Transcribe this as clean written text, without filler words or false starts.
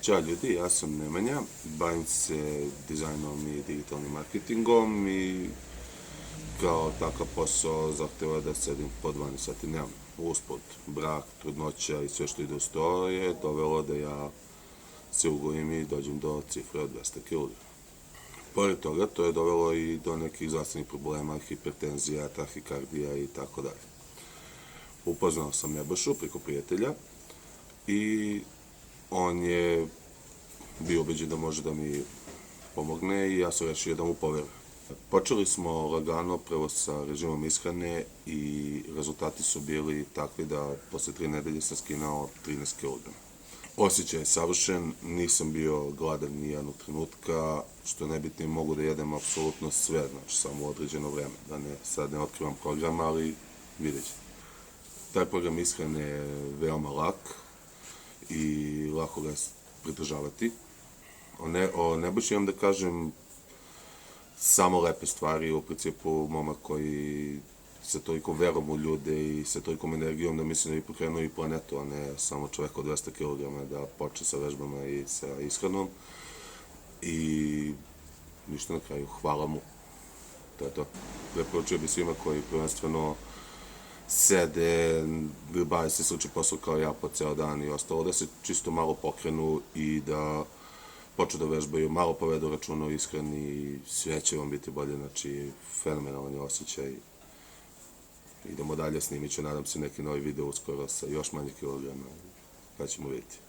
Ćao ljudi, ja sam Nemanja, bavim se dizajnom i digitalnim marketingom i kao takav posao zahteva da sedim po 12 sati dnevno. Usput, brak, trudnoća i sve što ide uz to je dovelo da ja se ugojim i dođem do cifre od 200 kg. Pored toga, to je dovelo i do nekih zdravstvenih problema, hipertenzija, tahikardija i tako dalje. Upoznao sam Nebojšu preko prijatelja i on je bio ubeđen da može da mi pomogne i ja sam rešio da mu poverujem. Počeli smo lagano prvo sa režimom ishrane i rezultati su bili takvi da posle 3 nedelje sam skinao 13 kg. Osjećaj je savršen, nisam bio gladan ni jednog trenutka, što je najbitnije, mogu da jedem apsolutno sve, znači samo u određeno vreme, da sad ne otkrivam program, ali vidjet ćete. Taj program ishrane je veoma lak i lako ga pridržavati. O Nebojši imam da kažem samo lepe stvari, u principu momak koji sa toliko verom u ljude i sa tolikom energijom da mislim da bi pokrenuo i planetu, a ne samo čovek od 200 kg da počne sa vežbama i sa ishranom. I ništa na kraju, hvala mu. To je to. Preporučio bi svima koji prvenstveno sede, bave se slični posao kao ja po ceo dan i ostalo, da se čisto malo pokrenu i da počnu da vežbaju, malo povedu računa o ishrani i sve će vam biti bolje, znači fenomenalan je osjećaj. Idemo dalje, snimit ću, nadam se, neki novi video uskoro sa još manje kilograma, pa ćemo vidjeti.